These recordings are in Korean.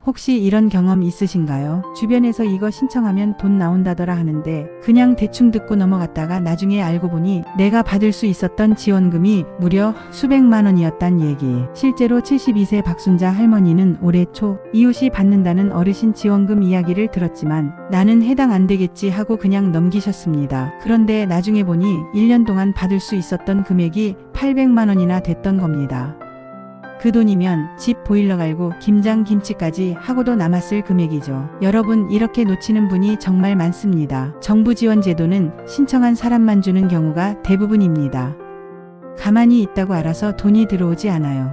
혹시 이런 경험 있으신가요? 주변에서 이거 신청하면 돈 나온다더라 하는데 그냥 대충 듣고 넘어갔다가 나중에 알고 보니 내가 받을 수 있었던 지원금이 무려 수백만 원이었단 얘기. 실제로 72세 박순자 할머니는 올해 초 이웃이 받는다는 어르신 지원금 이야기를 들었지만 나는 해당 안 되겠지 하고 그냥 넘기셨습니다. 그런데 나중에 보니 1년 동안 받을 수 있었던 금액이 800만 원이나 됐던 겁니다. 그 돈이면 집 보일러 갈고 김장 김치까지 하고도 남았을 금액이죠. 여러분, 이렇게 놓치는 분이 정말 많습니다. 정부 지원 제도는 신청한 사람만 주는 경우가 대부분입니다. 가만히 있다고 알아서 돈이 들어오지 않아요.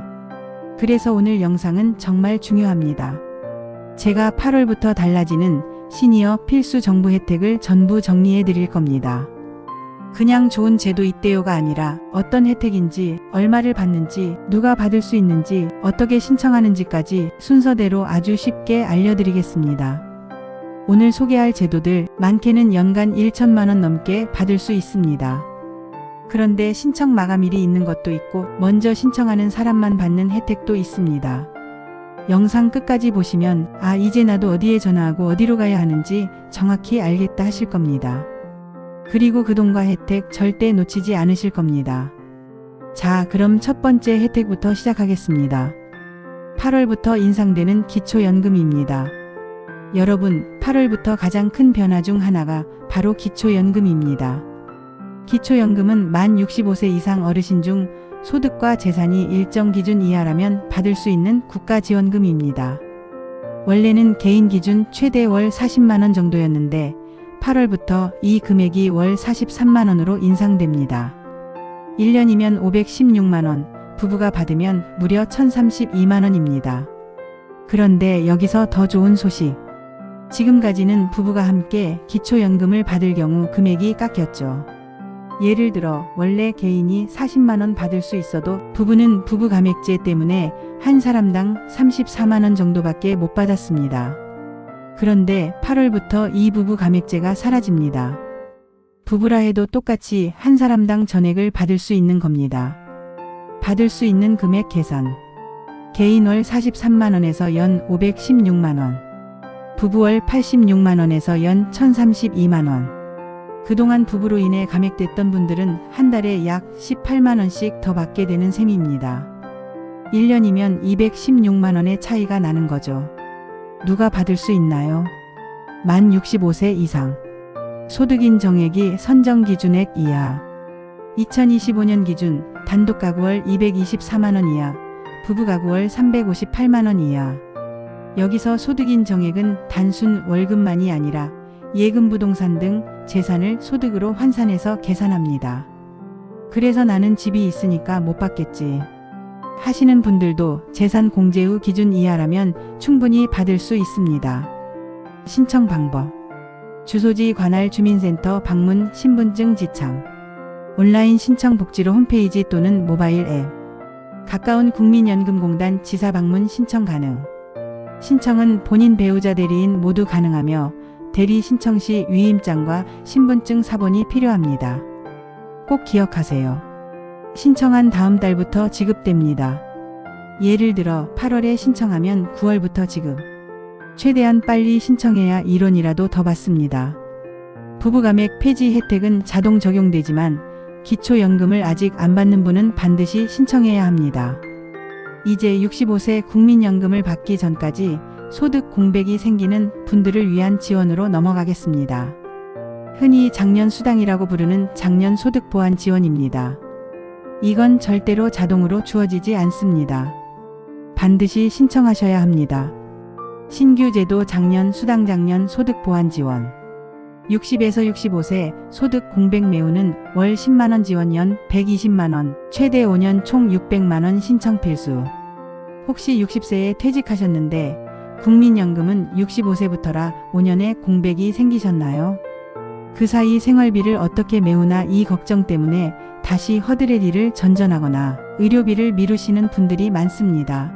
그래서 오늘 영상은 정말 중요합니다. 제가 8월부터 달라지는 시니어 필수 정부 혜택을 전부 정리해 드릴 겁니다. 그냥 좋은 제도 있대요가 아니라 어떤 혜택인지, 얼마를 받는지, 누가 받을 수 있는지, 어떻게 신청하는지까지 순서대로 아주 쉽게 알려드리겠습니다. 오늘 소개할 제도들 많게는 연간 1천만 원 넘게 받을 수 있습니다. 그런데 신청 마감일이 있는 것도 있고 먼저 신청하는 사람만 받는 혜택도 있습니다. 영상 끝까지 보시면 이제 나도 어디에 전화하고 어디로 가야 하는지 정확히 알겠다 하실 겁니다. 그리고 그 돈과 혜택 절대 놓치지 않으실 겁니다. 자, 그럼 첫 번째 혜택부터 시작하겠습니다. 8월부터 인상되는 기초연금입니다. 여러분, 8월부터 가장 큰 변화 중 하나가 바로 기초연금입니다. 기초연금은 만 65세 이상 어르신 중 소득과 재산이 일정 기준 이하라면 받을 수 있는 국가지원금입니다. 원래는 개인 기준 최대 월 40만 원 정도였는데 8월부터 이 금액이 월 43만 원으로 인상됩니다. 1년이면 516만 원, 부부가 받으면 무려 1032만 원입니다. 그런데 여기서 더 좋은 소식. 지금까지는 부부가 함께 기초연금을 받을 경우 금액이 깎였죠. 예를 들어 원래 개인이 40만 원 받을 수 있어도 부부는 부부 감액제 때문에 한 사람당 34만 원 정도밖에 못 받았습니다. 그런데 8월부터 이 부부 감액제가 사라집니다. 부부라 해도 똑같이 한 사람당 전액을 받을 수 있는 겁니다. 받을 수 있는 금액 계산. 개인 월 43만 원에서 연 516만 원. 부부 월 86만 원에서 연 1032만 원. 그동안 부부로 인해 감액됐던 분들은 한 달에 약 18만 원씩 더 받게 되는 셈입니다. 1년이면 216만 원의 차이가 나는 거죠. 누가 받을 수 있나요? 만 65세 이상. 소득인 정액이 선정 기준액 이하. 2025년 기준 단독 가구 월 224만 원 이하, 부부 가구 월 358만 원 이하. 여기서 소득인 정액은 단순 월급만이 아니라 예금 부동산 등 재산을 소득으로 환산해서 계산합니다. 그래서 나는 집이 있으니까 못 받겠지 하시는 분들도 재산 공제 후 기준 이하라면 충분히 받을 수 있습니다. 신청 방법. 주소지 관할 주민센터 방문 신분증 지참. 온라인 신청 복지로 홈페이지 또는 모바일 앱. 가까운 국민연금공단 지사 방문 신청 가능. 신청은 본인 배우자 대리인 모두 가능하며 대리 신청 시 위임장과 신분증 사본이 필요합니다. 꼭 기억하세요. 신청한 다음 달부터 지급됩니다. 예를 들어 8월에 신청하면 9월부터 지급. 최대한 빨리 신청해야 1원이라도 더 받습니다. 부부감액 폐지 혜택은 자동 적용되지만 기초연금을 아직 안 받는 분은 반드시 신청해야 합니다. 이제 65세 국민연금을 받기 전까지 소득 공백이 생기는 분들을 위한 지원으로 넘어가겠습니다. 흔히 장년수당이라고 부르는 장년소득보완 지원입니다. 이건 절대로 자동으로 주어지지 않습니다. 반드시 신청하셔야 합니다. 신규 제도 장년수당 장년소득보완 지원. 60에서 65세 소득 공백 메우는 월 10만원 지원 연 120만원, 최대 5년 총 600만원 신청 필수. 혹시 60세에 퇴직하셨는데 국민연금은 65세부터라 5년에 공백이 생기셨나요? 그 사이 생활비를 어떻게 메우나 이 걱정 때문에 다시 허드렛 일을 전전하거나 의료비를 미루시는 분들이 많습니다.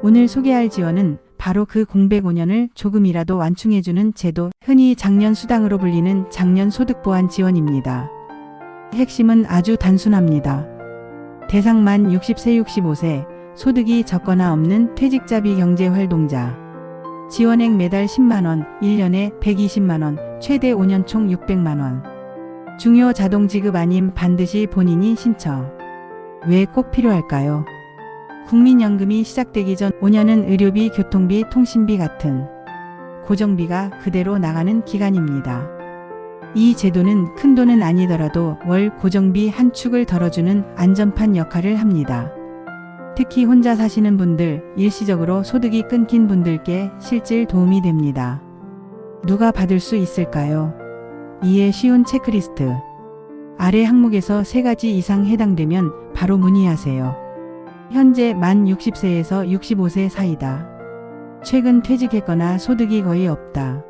오늘 소개할 지원은 바로 그 공백 5년을 조금이라도 완충해주는 제도, 흔히 장년수당으로 불리는 장년소득보완 지원입니다. 핵심은 아주 단순합니다. 대상 만 60세 65세, 소득이 적거나 없는 퇴직자 비경제활동자. 지원액 매달 10만원, 1년에 120만원, 최대 5년 총 600만원. 중요 자동지급 아님 반드시 본인이 신청. 왜 꼭 필요할까요? 국민연금이 시작되기 전 5년은 의료비, 교통비, 통신비 같은 고정비가 그대로 나가는 기간입니다. 이 제도는 큰 돈은 아니더라도 월 고정비 한 축을 덜어주는 안전판 역할을 합니다. 특히 혼자 사시는 분들, 일시적으로 소득이 끊긴 분들께 실질 도움이 됩니다. 누가 받을 수 있을까요? 이에 쉬운 체크리스트. 아래 항목에서 3가지 이상 해당되면 바로 문의하세요. 현재 만 60세에서 65세 사이다. 최근 퇴직했거나 소득이 거의 없다.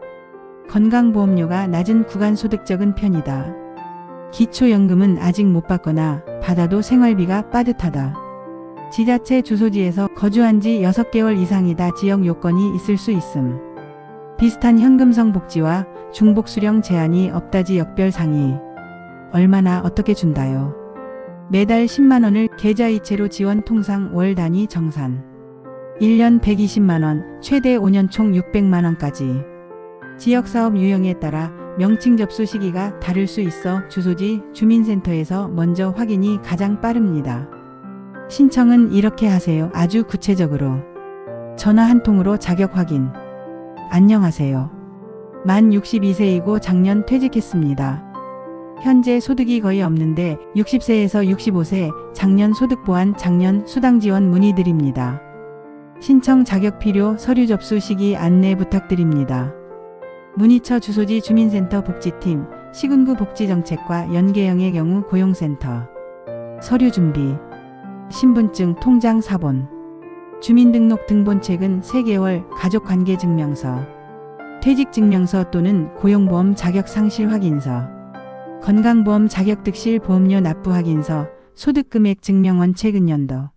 건강보험료가 낮은 구간 소득적인 편이다. 기초연금은 아직 못 받거나 받아도 생활비가 빠듯하다. 지자체 주소지에서 거주한 지 6개월 이상이다. 지역 요건이 있을 수 있음. 비슷한 현금성 복지와 중복 수령 제한이 없다. 지역별 상위. 얼마나 어떻게 준다요? 매달 10만원을 계좌이체로 지원. 통상 월 단위 정산. 1년 120만원, 최대 5년 총 600만원까지. 지역사업 유형에 따라 명칭 접수 시기가 다를 수 있어 주소지 주민센터에서 먼저 확인이 가장 빠릅니다. 신청은 이렇게 하세요. 아주 구체적으로. 전화 한 통으로 자격 확인. 안녕하세요. 만 62세이고 작년 퇴직했습니다. 현재 소득이 거의 없는데 60세에서 65세 작년 소득 보완 작년 수당 지원 문의드립니다. 신청 자격 필요 서류 접수 시기 안내 부탁드립니다. 문의처 주소지 주민센터 복지팀, 시군구 복지정책과 연계형의 경우 고용센터. 서류 준비. 신분증, 통장 사본. 주민등록 등본책은 3개월, 가족관계증명서. 퇴직증명서 또는 고용보험 자격 상실 확인서. 건강보험 자격 득실 보험료 납부 확인서, 소득금액 증명원 최근 연도.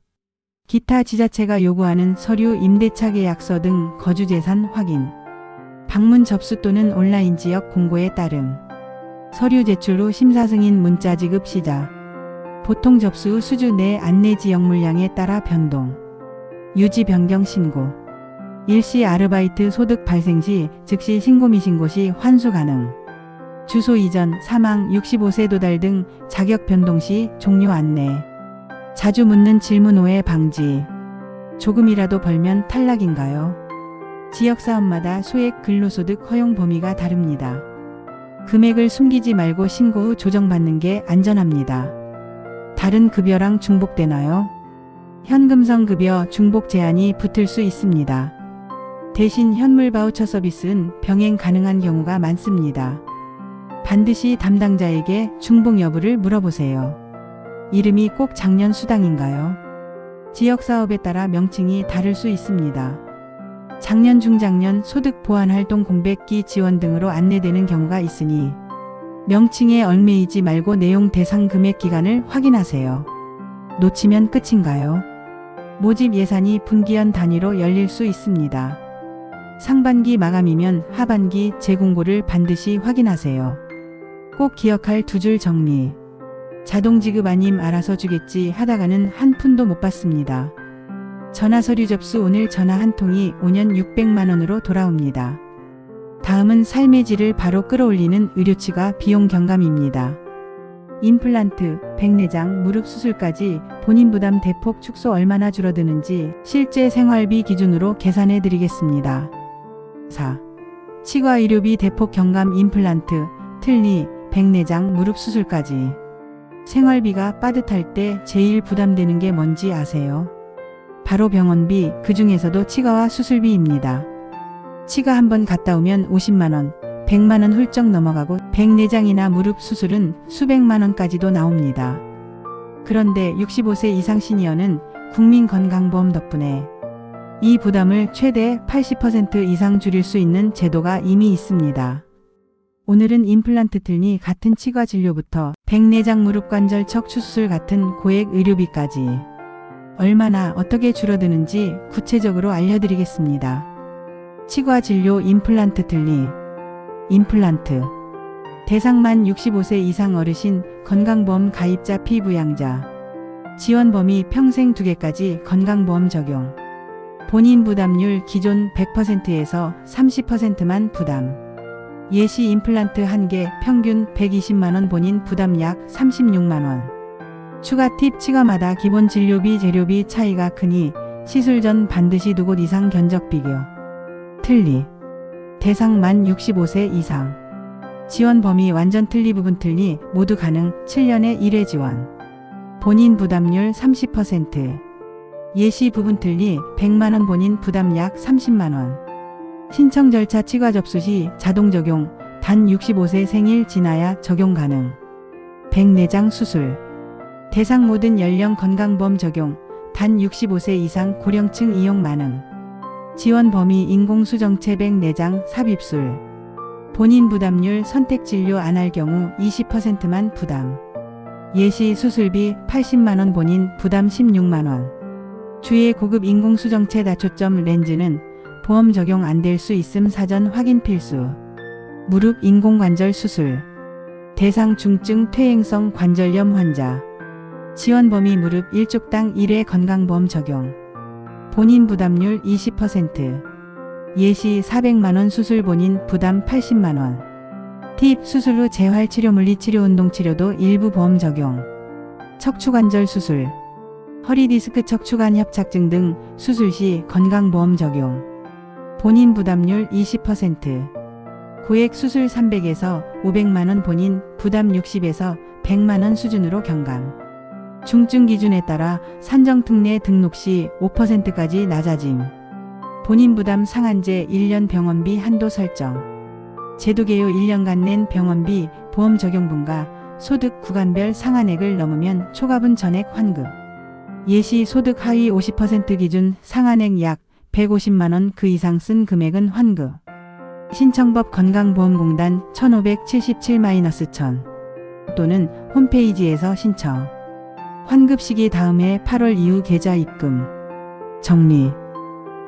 기타 지자체가 요구하는 서류 임대차 계약서 등 거주재산 확인. 방문 접수 또는 온라인 지역 공고에 따름. 서류 제출 후 심사 승인 문자 지급 시작. 보통 접수 후 수주 내 안내 지역 물량에 따라 변동. 유지 변경 신고. 일시 아르바이트 소득 발생 시 즉시 신고 미신고 시 환수 가능. 주소 이전, 사망, 65세 도달 등 자격 변동 시 종료 안내. 자주 묻는 질문 오해 방지. 조금이라도 벌면 탈락인가요? 지역사업마다 소액 근로소득 허용 범위가 다릅니다. 금액을 숨기지 말고 신고 후 조정받는 게 안전합니다. 다른 급여랑 중복되나요? 현금성 급여 중복 제한이 붙을 수 있습니다. 대신 현물 바우처 서비스는 병행 가능한 경우가 많습니다. 반드시 담당자에게 중복 여부를 물어보세요. 이름이 꼭 작년 수당인가요? 지역사업에 따라 명칭이 다를 수 있습니다. 작년 중장년 소득 보완 활동 공백기 지원 등으로 안내되는 경우가 있으니 명칭에 얽매이지 말고 내용 대상 금액 기간을 확인하세요. 놓치면 끝인가요? 모집 예산이 분기연 단위로 열릴 수 있습니다. 상반기 마감이면 하반기 재공고를 반드시 확인하세요. 꼭 기억할 2줄 정리. 자동지급 아님 알아서 주겠지 하다가는 한 푼도 못 받습니다. 전화 서류 접수 오늘 전화 한 통이 5년 600만원으로 돌아옵니다. 다음은 삶의 질을 바로 끌어올리는 의료치과 비용 경감입니다. 임플란트, 백내장, 무릎 수술까지 본인 부담 대폭 축소 얼마나 줄어드는지 실제 생활비 기준으로 계산해 드리겠습니다. 4. 치과 의료비 대폭 경감. 임플란트, 틀니, 백내장, 무릎 수술까지. 생활비가 빠듯할 때 제일 부담되는 게 뭔지 아세요? 바로 병원비, 그 중에서도 치과와 수술비입니다. 치과 한번 갔다 오면 50만원, 100만원 훌쩍 넘어가고 백내장이나 무릎 수술은 수백만원까지도 나옵니다. 그런데 65세 이상 시니어는 국민건강보험 덕분에 이 부담을 최대 80% 이상 줄일 수 있는 제도가 이미 있습니다. 오늘은 임플란트 틀니 같은 치과 진료부터 백내장 무릎 관절 척추 수술 같은 고액 의료비까지 얼마나 어떻게 줄어드는지 구체적으로 알려드리겠습니다. 치과 진료 임플란트 틀니. 임플란트. 대상 만 65세 이상 어르신, 건강보험 가입자 피부양자. 지원 범위 평생 2개까지 건강보험 적용. 본인 부담률 기존 100%에서 30%만 부담. 예시 임플란트 1개 평균 120만원 본인 부담 약 36만원. 추가 팁 치과마다 기본 진료비 재료비 차이가 크니 시술 전 반드시 2곳 이상 견적 비교. 틀리. 대상 만 65세 이상. 지원 범위 완전 틀리 부분 틀리 모두 가능 7년에 1회 지원. 본인 부담률 30%. 예시 부분 틀리 100만원 본인 부담 약 30만원. 신청 절차 치과 접수 시 자동 적용 단 65세 생일 지나야 적용 가능. 104장 수술. 대상 모든 연령 건강보험 적용 단 65세 이상 고령층 이용 만능. 지원 범위 인공수정체 104장 삽입술. 본인 부담률 선택 진료 안 할 경우 20%만 부담. 예시 수술비 80만원 본인 부담 16만원. 주의 고급 인공수정체 다초점 렌즈는 보험 적용 안 될 수 있음 사전 확인 필수. 무릎 인공관절 수술. 대상 중증 퇴행성 관절염 환자. 지원 범위 무릎 1쪽당 1회 건강보험 적용. 본인 부담률 20%. 예시 400만원 수술 본인 부담 80만원. 팁 수술 후 재활치료 물리치료 운동치료도 일부 보험 적용. 척추관절 수술. 허리디스크 척추관 협착증 등 수술 시 건강보험 적용. 본인 부담률 20%. 고액 수술 300에서 500만원 본인 부담 60에서 100만원 수준으로 경감. 중증 기준에 따라 산정특례 등록 시 5%까지 낮아짐. 본인 부담 상한제 1년 병원비 한도 설정. 제도 개요 1년간 낸 병원비 보험 적용분과 소득 구간별 상한액을 넘으면 초과분 전액 환급. 예시 소득 하위 50% 기준 상한액 약 150만원 그 이상 쓴 금액은 환급. 신청법 건강보험공단 1577-1000 또는 홈페이지에서 신청. 환급 시기 다음해 8월 이후 계좌 입금. 정리.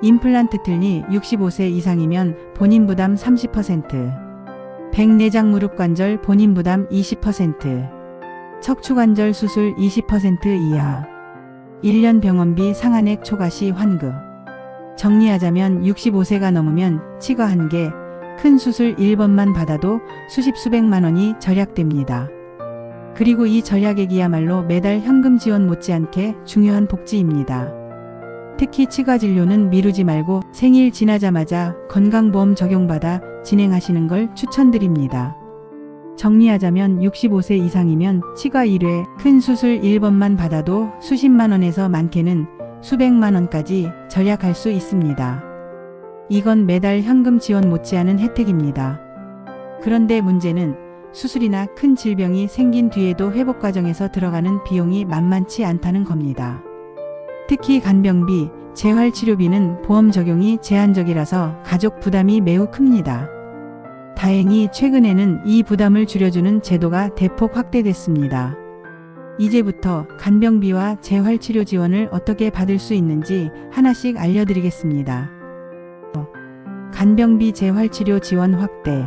임플란트 틀니 65세 이상이면 본인 부담 30%. 104장 무릎관절 본인 부담 20%. 척추관절 수술 20% 이하. 1년 병원비 상한액 초과 시 환급. 정리하자면 65세가 넘으면 치과 1개, 큰 수술 1번만 받아도 수십 수백만 원이 절약됩니다. 그리고 이 절약액이야말로 매달 현금 지원 못지않게 중요한 복지입니다. 특히 치과 진료는 미루지 말고 생일 지나자마자 건강보험 적용받아 진행하시는 걸 추천드립니다. 정리하자면 65세 이상이면 치과 1회, 큰 수술 1번만 받아도 수십만 원에서 많게는 수백만 원까지 절약할 수 있습니다. 이건 매달 현금 지원 못지않은 혜택입니다. 그런데 문제는 수술이나 큰 질병이 생긴 뒤에도 회복 과정에서 들어가는 비용이 만만치 않다는 겁니다. 특히 간병비, 재활치료비는 보험 적용이 제한적이라서 가족 부담이 매우 큽니다. 다행히 최근에는 이 부담을 줄여주는 제도가 대폭 확대됐습니다. 이제부터 간병비와 재활치료 지원을 어떻게 받을 수 있는지 하나씩 알려드리겠습니다. 간병비 재활치료 지원 확대.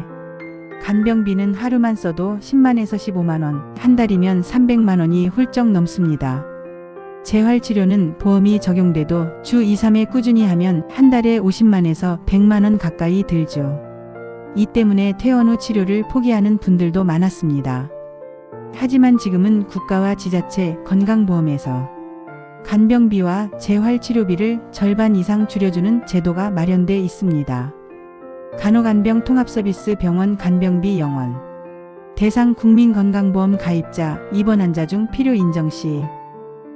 간병비는 하루만 써도 10만에서 15만원, 한 달이면 300만원이 훌쩍 넘습니다. 재활치료는 보험이 적용돼도 주 2, 3회 꾸준히 하면 한 달에 50만에서 100만원 가까이 들죠. 이 때문에 퇴원 후 치료를 포기하는 분들도 많았습니다. 하지만 지금은 국가와 지자체 건강보험에서 간병비와 재활치료비를 절반 이상 줄여주는 제도가 마련돼 있습니다. 간호간병 통합서비스 병원 간병비 영원. 대상 국민건강보험 가입자 입원 환자 중 필요 인정 시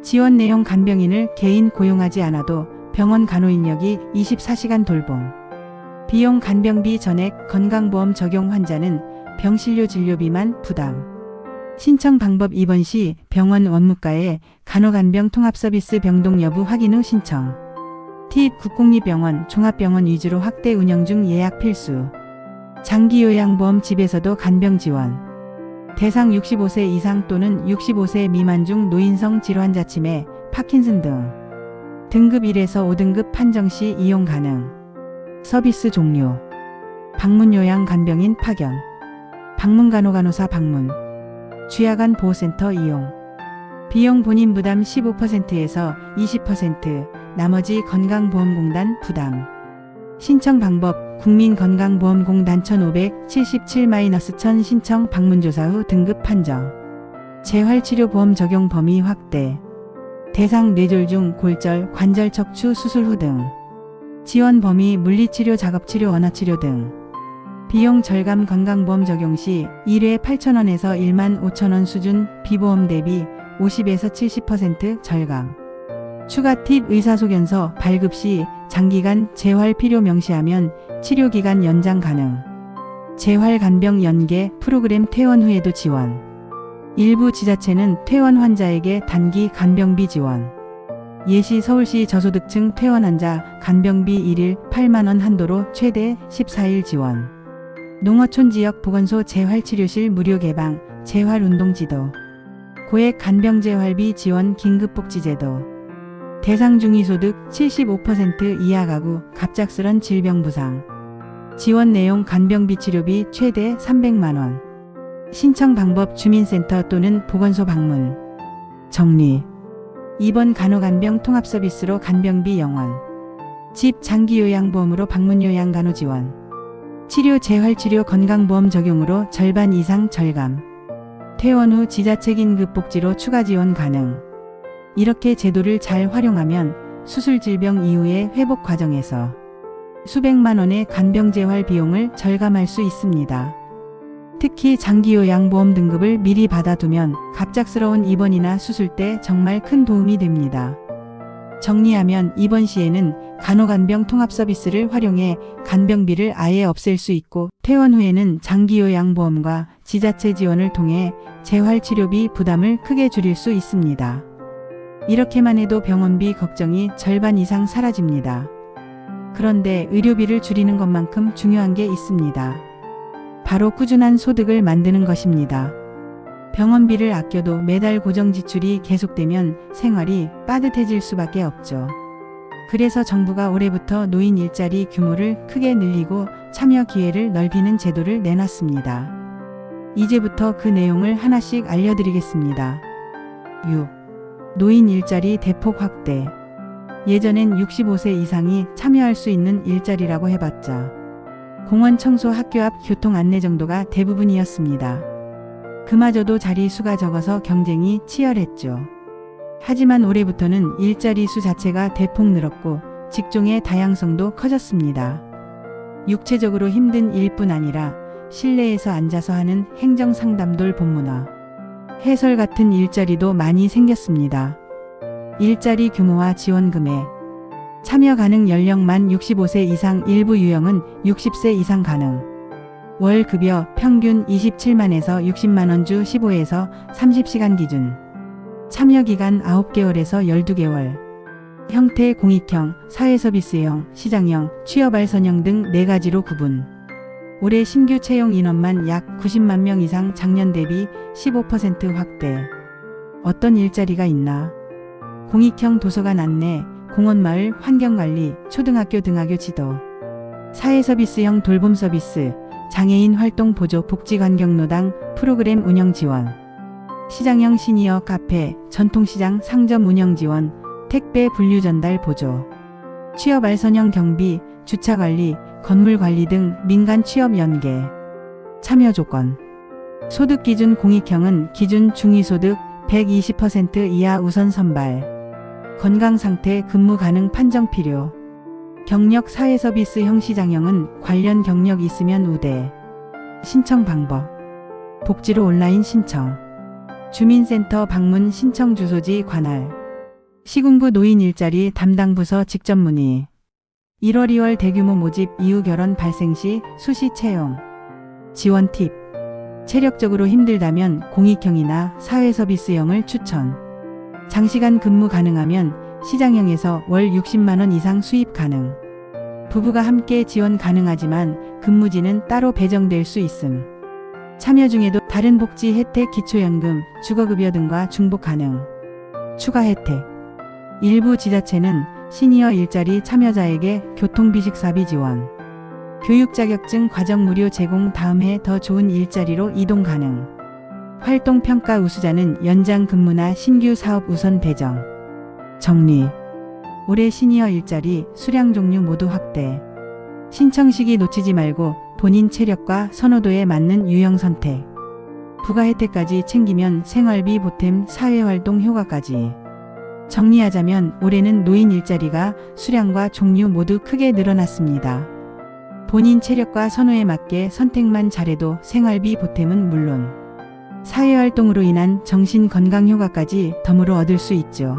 지원 내용 간병인을 개인 고용하지 않아도 병원 간호인력이 24시간 돌봄. 비용 간병비 전액 건강보험 적용 환자는 병실료 진료비만 부담. 신청 방법 입원 시 병원 원무과에 간호간병 통합서비스 병동 여부 확인 후 신청. 팁 국공립병원, 종합병원 위주로 확대 운영 중 예약 필수. 장기요양보험 집에서도 간병 지원. 대상 65세 이상 또는 65세 미만 중 노인성 질환자 치매, 파킨슨 등. 등급 1에서 5등급 판정 시 이용 가능. 서비스 종류. 방문요양 간병인 파견. 방문간호간호사 방문. 주야간 보호센터 이용. 비용 본인 부담 15%에서 20%, 나머지 건강보험공단 부담. 신청 방법 국민건강보험공단 1577-1000 신청 방문조사 후 등급 판정. 재활치료보험 적용 범위 확대. 대상 뇌졸중, 골절, 관절 척추 수술 후 등. 지원 범위 물리치료, 작업치료, 원화치료 등. 비용 절감 건강보험 적용 시 1회 8,000원에서 15,000원 수준, 비보험 대비 50에서 70% 절감. 추가 팁 의사소견서 발급 시 장기간 재활 필요 명시하면 치료기간 연장 가능. 재활 간병 연계 프로그램 퇴원 후에도 지원. 일부 지자체는 퇴원 환자에게 단기 간병비 지원. 예시 서울시 저소득층 퇴원 환자 간병비 1일 8만원 한도로 최대 14일 지원. 농어촌 지역 보건소 재활치료실 무료 개방, 재활운동지도. 고액 간병재활비 지원 긴급복지제도. 대상 중위소득 75% 이하 가구 갑작스런 질병 부상. 지원 내용 간병비 치료비 최대 300만원. 신청 방법 주민센터 또는 보건소 방문. 정리. 입원 간호간병 통합서비스로 간병비 영원. 집 장기요양보험으로 방문요양간호 지원. 치료 재활치료 건강보험 적용으로 절반 이상 절감. 퇴원 후 지자체 긴급복지로 추가 지원 가능. 이렇게 제도를 잘 활용하면 수술 질병 이후의 회복 과정에서 수백만 원의 간병재활 비용을 절감할 수 있습니다. 특히 장기요양보험 등급을 미리 받아두면 갑작스러운 입원이나 수술 때 정말 큰 도움이 됩니다. 정리하면 입원 시에는 간호간병 통합서비스를 활용해 간병비를 아예 없앨 수 있고, 퇴원 후에는 장기요양보험과 지자체 지원을 통해 재활치료비 부담을 크게 줄일 수 있습니다. 이렇게만 해도 병원비 걱정이 절반 이상 사라집니다. 그런데 의료비를 줄이는 것만큼 중요한 게 있습니다. 바로 꾸준한 소득을 만드는 것입니다. 병원비를 아껴도 매달 고정 지출이 계속되면 생활이 빠듯해질 수밖에 없죠. 그래서 정부가 올해부터 노인 일자리 규모를 크게 늘리고 참여 기회를 넓히는 제도를 내놨습니다. 이제부터 그 내용을 하나씩 알려드리겠습니다. 6. 노인 일자리 대폭 확대. 예전엔 65세 이상이 참여할 수 있는 일자리라고 해봤자 공원 청소, 학교 앞 교통 안내 정도가 대부분이었습니다. 그마저도 자리 수가 적어서 경쟁이 치열했죠. 하지만 올해부터는 일자리 수 자체가 대폭 늘었고 직종의 다양성도 커졌습니다. 육체적으로 힘든 일뿐 아니라 실내에서 앉아서 하는 행정상담돌 본문화, 해설 같은 일자리도 많이 생겼습니다. 일자리 규모와 지원 금액. 참여 가능 연령 만 65세 이상, 일부 유형은 60세 이상 가능. 월 급여 평균 27만에서 60만원 주 15에서 30시간 기준. 참여 기간 9개월에서 12개월. 형태 공익형, 사회서비스형, 시장형, 취업알선형 등 4가지로 구분. 올해 신규 채용 인원만 약 90만 명 이상, 작년 대비 15% 확대. 어떤 일자리가 있나? 공익형 도서관 안내, 공원마을 환경관리, 초등학교 등하교 지도. 사회서비스형 돌봄 서비스, 장애인 활동 보조, 복지환경노당 프로그램 운영 지원. 시장형 시니어 카페, 전통시장 상점 운영 지원, 택배 분류 전달 보조. 취업알선형 경비, 주차관리, 건물관리 등 민간 취업 연계. 참여 조건. 소득기준 공익형은 기준 중위소득 120% 이하 우선 선발. 건강상태 근무 가능 판정 필요. 경력 사회서비스형 시장형은 관련 경력 있으면 우대. 신청 방법. 복지로 온라인 신청. 주민센터 방문 신청 주소지 관할. 시군부 노인 일자리 담당 부서 직접 문의. 1월 2월 대규모 모집 이후 결혼 발생 시 수시 채용. 지원 팁. 체력적으로 힘들다면 공익형이나 사회서비스형을 추천. 장시간 근무 가능하면 시장형에서 월 60만원 이상 수입 가능. 부부가 함께 지원 가능하지만 근무지는 따로 배정될 수 있음. 참여 중에도 다른 복지 혜택, 기초연금, 주거급여 등과 중복 가능. 추가 혜택. 일부 지자체는 시니어 일자리 참여자에게 교통비 식사비 지원. 교육 자격증 과정 무료 제공, 다음 해 더 좋은 일자리로 이동 가능. 활동평가 우수자는 연장 근무나 신규 사업 우선 배정. 정리. 올해 시니어 일자리, 수량 종류 모두 확대. 신청 시기 놓치지 말고 본인 체력과 선호도에 맞는 유형 선택. 부가 혜택까지 챙기면 생활비 보탬 사회활동 효과까지. 정리하자면 올해는 노인 일자리가 수량과 종류 모두 크게 늘어났습니다. 본인 체력과 선호에 맞게 선택만 잘해도 생활비 보탬은 물론 사회활동으로 인한 정신건강 효과까지 덤으로 얻을 수 있죠.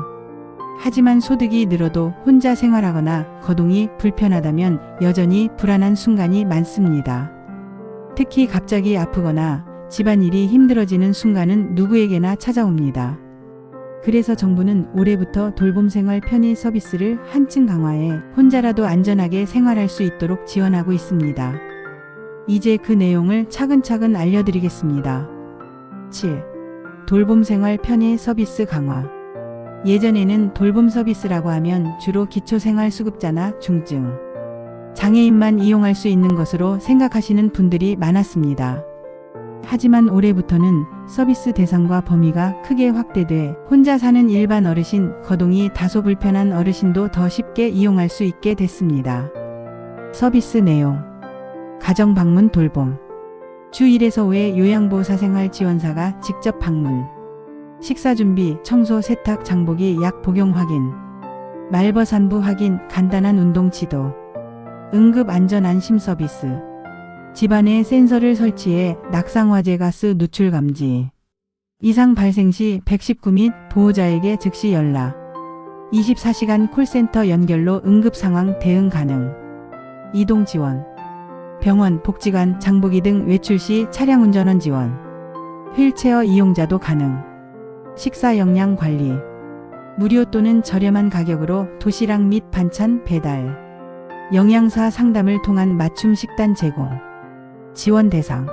하지만 소득이 늘어도 혼자 생활하거나 거동이 불편하다면 여전히 불안한 순간이 많습니다. 특히 갑자기 아프거나 집안일이 힘들어지는 순간은 누구에게나 찾아옵니다. 그래서 정부는 올해부터 돌봄생활 편의 서비스를 한층 강화해 혼자라도 안전하게 생활할 수 있도록 지원하고 있습니다. 이제 그 내용을 차근차근 알려드리겠습니다. 7. 돌봄생활 편의 서비스 강화. 예전에는 돌봄 서비스라고 하면 주로 기초생활수급자나 중증 장애인만 이용할 수 있는 것으로 생각하시는 분들이 많았습니다. 하지만 올해부터는 서비스 대상과 범위가 크게 확대돼 혼자 사는 일반 어르신, 거동이 다소 불편한 어르신도 더 쉽게 이용할 수 있게 됐습니다. 서비스 내용. 가정 방문 돌봄. 주 1에서 5회 요양보호사생활 지원사가 직접 방문. 식사 준비, 청소, 세탁, 장보기, 약 복용 확인. 말버산부 확인, 간단한 운동 지도. 응급 안전 안심 서비스. 집안에 센서를 설치해 낙상화재 가스 누출 감지. 이상 발생 시 119 및 보호자에게 즉시 연락. 24시간 콜센터 연결로 응급 상황 대응 가능. 이동 지원. 병원, 복지관, 장보기 등 외출 시 차량 운전원 지원. 휠체어 이용자도 가능. 식사 영양 관리. 무료 또는 저렴한 가격으로 도시락 및 반찬 배달. 영양사 상담을 통한 맞춤 식단 제공. 지원 대상.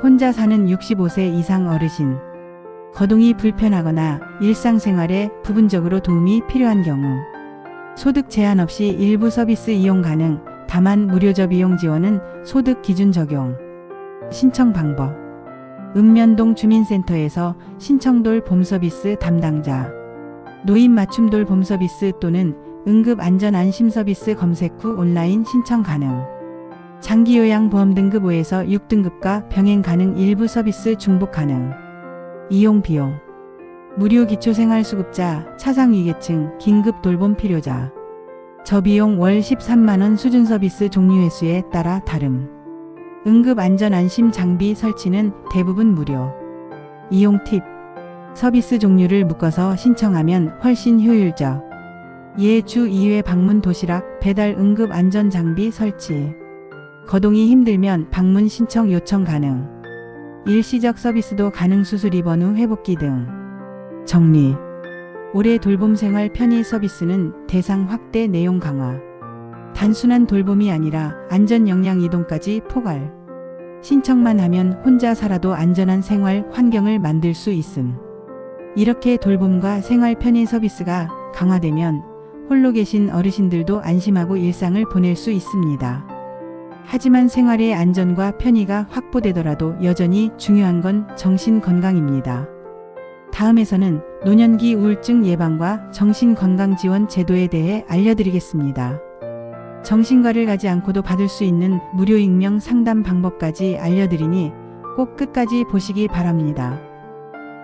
혼자 사는 65세 이상 어르신. 거동이 불편하거나 일상생활에 부분적으로 도움이 필요한 경우. 소득 제한 없이 일부 서비스 이용 가능. 다만 무료저 비용 지원은 소득 기준 적용. 신청 방법. 읍면동 주민센터에서 신청돌 봄서비스 담당자. 노인 맞춤 돌봄 서비스 또는 응급 안전 안심 서비스 검색 후 온라인 신청 가능. 장기요양보험 등급 5에서 6등급과 병행 가능. 일부 서비스 중복 가능. 이용 비용. 무료 기초생활수급자, 차상위계층, 긴급 돌봄 필요자. 저비용 월 13만원 수준. 서비스 종류 횟수에 따라 다름. 응급 안전 안심 장비 설치는 대부분 무료. 이용 팁. 서비스 종류를 묶어서 신청하면 훨씬 효율적. 예, 주 2회 방문 도시락, 배달 응급 안전 장비 설치. 거동이 힘들면 방문 신청 요청 가능. 일시적 서비스도 가능. 수술 입원 후 회복기 등. 정리. 올해 돌봄생활 편의 서비스는 대상 확대, 내용 강화. 단순한 돌봄이 아니라 안전 역량 이동까지 포괄. 신청만 하면 혼자 살아도 안전한 생활 환경을 만들 수 있음. 이렇게 돌봄과 생활 편의 서비스가 강화되면 홀로 계신 어르신들도 안심하고 일상을 보낼 수 있습니다. 하지만 생활의 안전과 편의가 확보되더라도 여전히 중요한 건 정신건강입니다. 다음에서는 노년기 우울증 예방과 정신건강지원 제도에 대해 알려드리겠습니다. 정신과를 가지 않고도 받을 수 있는 무료 익명 상담 방법까지 알려드리니 꼭 끝까지 보시기 바랍니다.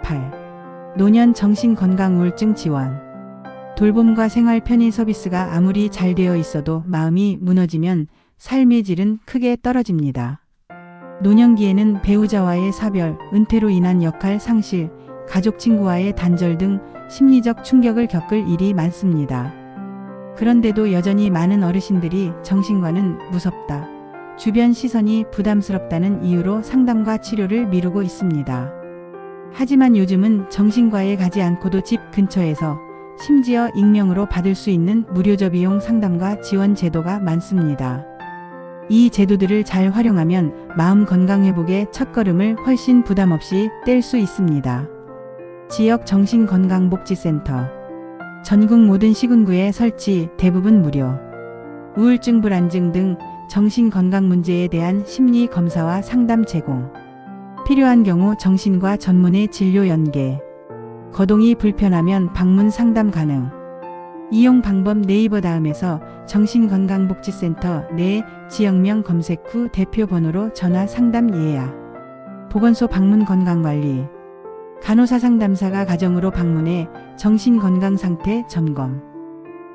8. 노년 정신건강 우울증 지원. 돌봄과 생활 편의 서비스가 아무리 잘 되어 있어도 마음이 무너지면 삶의 질은 크게 떨어집니다. 노년기에는 배우자와의 사별, 은퇴로 인한 역할 상실, 가족 친구와의 단절 등 심리적 충격을 겪을 일이 많습니다. 그런데도 여전히 많은 어르신들이 정신과는 무섭다, 주변 시선이 부담스럽다는 이유로 상담과 치료를 미루고 있습니다. 하지만 요즘은 정신과에 가지 않고도 집 근처에서 심지어 익명으로 받을 수 있는 무료저 비용 상담과 지원 제도가 많습니다. 이 제도들을 잘 활용하면 마음 건강 회복의 첫걸음을 훨씬 부담 없이 뗄 수 있습니다. 지역 정신건강복지센터. 전국 모든 시군구에 설치, 대부분 무료. 우울증, 불안증 등 정신건강 문제에 대한 심리 검사와 상담 제공. 필요한 경우 정신과 전문의 진료 연계. 거동이 불편하면 방문 상담 가능. 이용 방법 네이버 다음에서 정신건강복지센터 내 지역명 검색 후 대표 번호로 전화 상담 예약. 보건소 방문 건강관리. 간호사 상담사가 가정으로 방문해 정신건강 상태 점검.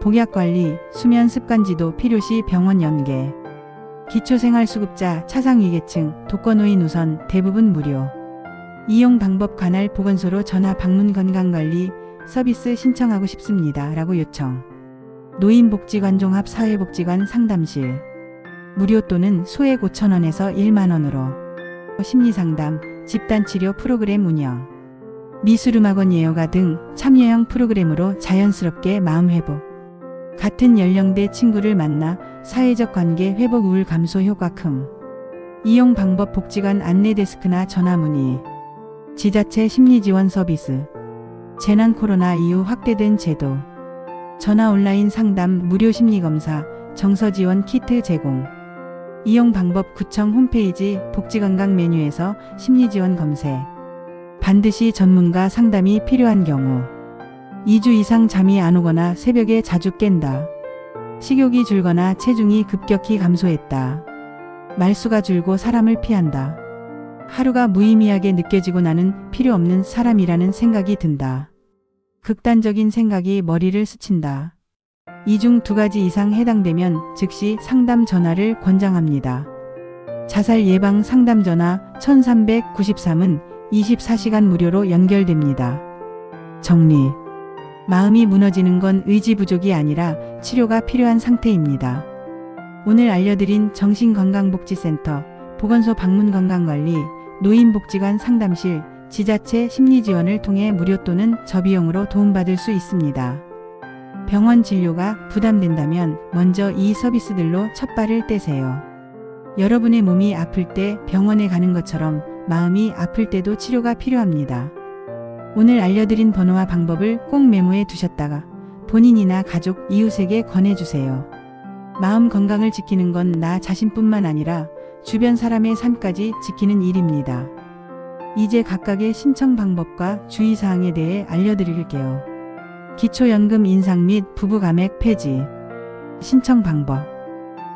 복약관리, 수면 습관지도 필요시 병원 연계. 기초생활수급자, 차상위계층, 독거노인 우선 대부분 무료. 이용 방법 관할 보건소로 전화 방문 건강관리 서비스 신청하고 싶습니다. 라고 요청. 노인복지관 종합사회복지관 상담실. 무료 또는 소액 5,000원에서 1만원으로. 심리상담, 집단치료 프로그램 운영. 미술음악원 예요가 등 참여형 프로그램으로 자연스럽게 마음회복. 같은 연령대 친구를 만나 사회적 관계 회복 우울 감소 효과 큼. 이용 방법 복지관 안내데스크나 전화 문의. 지자체 심리지원 서비스. 재난 코로나 이후 확대된 제도. 전화 온라인 상담 무료 심리검사 정서지원 키트 제공. 이용 방법 구청 홈페이지 복지건강 메뉴에서 심리지원 검색. 반드시 전문가 상담이 필요한 경우. 2주 이상 잠이 안 오거나 새벽에 자주 깬다. 식욕이 줄거나 체중이 급격히 감소했다. 말수가 줄고 사람을 피한다. 하루가 무의미하게 느껴지고 나는 필요 없는 사람이라는 생각이 든다. 극단적인 생각이 머리를 스친다. 이 중 2가지 이상 해당되면 즉시 상담 전화를 권장합니다. 자살 예방 상담 전화 1393은 24시간 무료로 연결됩니다. 정리. 마음이 무너지는 건 의지 부족이 아니라 치료가 필요한 상태입니다. 오늘 알려드린 정신건강복지센터, 보건소 방문 건강관리, 노인복지관 상담실, 지자체 심리지원을 통해 무료 또는 저비용으로 도움받을 수 있습니다. 병원 진료가 부담된다면 먼저 이 서비스들로 첫 발을 떼세요. 여러분의 몸이 아플 때 병원에 가는 것처럼 마음이 아플 때도 치료가 필요합니다. 오늘 알려드린 번호와 방법을 꼭 메모해 두셨다가 본인이나 가족, 이웃에게 권해주세요. 마음 건강을 지키는 건 나 자신뿐만 아니라 주변 사람의 삶까지 지키는 일입니다. 이제 각각의 신청 방법과 주의사항에 대해 알려드릴게요. 기초연금 인상 및 부부감액 폐지. 신청 방법.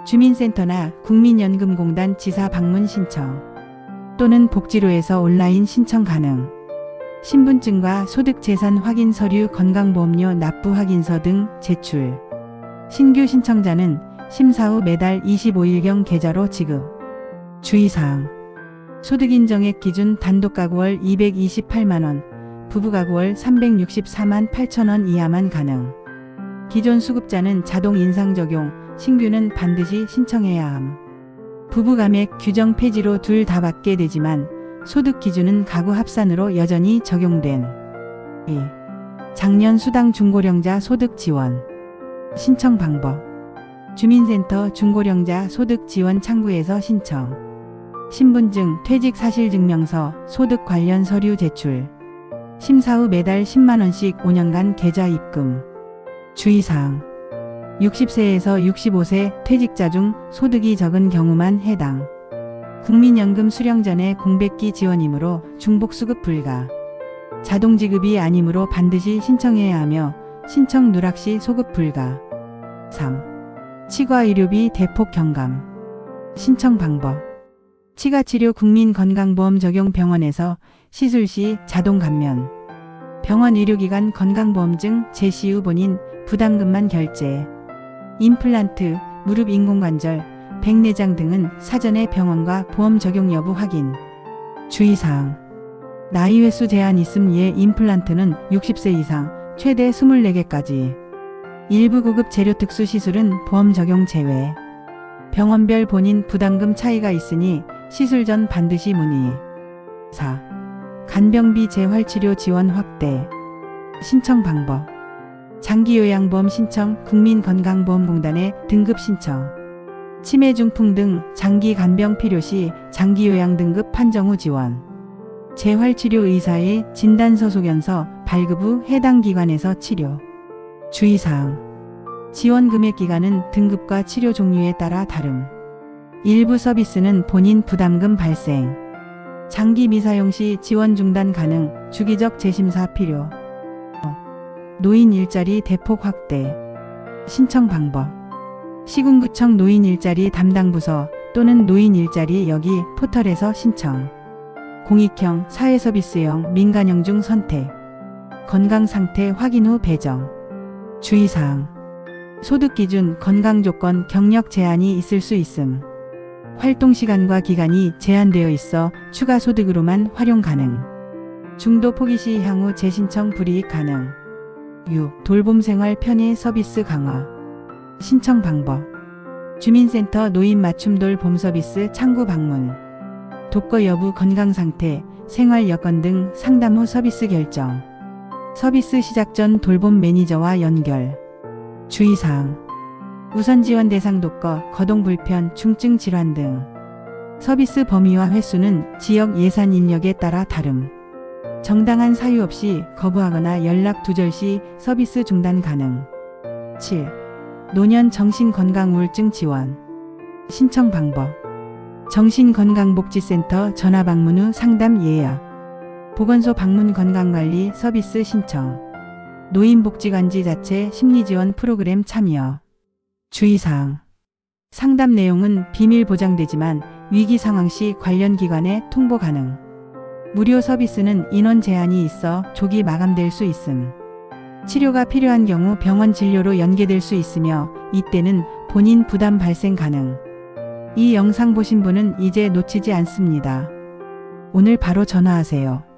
주민센터나 국민연금공단 지사 방문 신청 또는 복지로에서 온라인 신청 가능. 신분증과 소득재산 확인 서류, 건강보험료 납부 확인서 등 제출. 신규 신청자는 심사 후 매달 25일경 계좌로 지급. 주의사항. 소득인정액 기준 단독가구월 228만원, 부부가구월 364만 8천원 이하만 가능. 기존 수급자는 자동 인상 적용, 신규는 반드시 신청해야 함. 부부감액 규정 폐지로 둘 다 받게 되지만 소득 기준은 가구 합산으로 여전히 적용된. 2. 작년 수당 중고령자 소득 지원. 신청 방법. 주민센터 중고령자 소득 지원 창구에서 신청. 신분증, 퇴직사실증명서, 소득 관련 서류 제출. 심사 후 매달 10만원씩 5년간 계좌 입금. 주의사항. 60세에서 65세 퇴직자 중 소득이 적은 경우만 해당. 국민연금 수령 전에 공백기 지원이므로 중복수급 불가. 자동지급이 아니므로 반드시 신청해야 하며 신청 누락 시 소급 불가. 3. 치과의료비 대폭 경감. 신청 방법. 치과치료 국민건강보험 적용 병원에서 시술 시 자동 감면. 병원 의료기관 건강보험증 제시 후 본인 부담금만 결제. 임플란트, 무릎 인공관절, 백내장 등은 사전에 병원과 보험 적용 여부 확인. 주의사항. 나이 횟수 제한 있음. 예 임플란트는 60세 이상 최대 24개까지. 일부 고급 재료 특수 시술은 보험 적용 제외. 병원별 본인 부담금 차이가 있으니 시술 전 반드시 문의. 4. 간병비 재활치료 지원 확대. 신청 방법. 장기요양보험 신청 국민건강보험공단에 등급 신청. 치매 중풍 등 장기 간병 필요시 장기요양 등급 판정 후 지원. 재활치료 의사의 진단서 소견서 발급 후 해당 기관에서 치료. 주의사항. 지원 금액 기간은 등급과 치료 종류에 따라 다름. 일부 서비스는 본인 부담금 발생. 장기 미사용 시 지원 중단 가능, 주기적 재심사 필요. 노인 일자리 대폭 확대. 신청 방법. 시군구청 노인 일자리 담당 부서 또는 노인 일자리 여기 포털에서 신청. 공익형, 사회서비스형, 민간형 중 선택. 건강상태 확인 후 배정. 주의사항. 소득기준, 건강조건, 경력 제한이 있을 수 있음. 활동시간과 기간이 제한되어 있어 추가 소득으로만 활용 가능. 중도 포기 시 향후 재신청 불이익 가능. 돌봄생활 편의 서비스 강화. 신청 방법. 주민센터 노인 맞춤 돌봄 서비스 창구 방문. 독거 여부 건강상태, 생활 여건 등 상담 후 서비스 결정. 서비스 시작 전 돌봄 매니저와 연결. 주의사항. 우선 지원 대상 독거, 거동 불편, 중증 질환 등. 서비스 범위와 횟수는 지역 예산 인력에 따라 다름. 정당한 사유 없이 거부하거나 연락 두절 시 서비스 중단 가능. 7. 노년 정신건강우울증 지원. 신청 방법. 정신건강복지센터 전화 방문 후 상담 예약. 보건소 방문 건강관리 서비스 신청. 노인복지관지 자체 심리지원 프로그램 참여. 주의사항. 상담 내용은 비밀 보장되지만 위기 상황 시 관련 기관에 통보 가능. 무료 서비스는 인원 제한이 있어 조기 마감될 수 있음. 치료가 필요한 경우 병원 진료로 연계될 수 있으며 이때는 본인 부담 발생 가능. 이 영상 보신 분은 이제 놓치지 않습니다. 오늘 바로 전화하세요.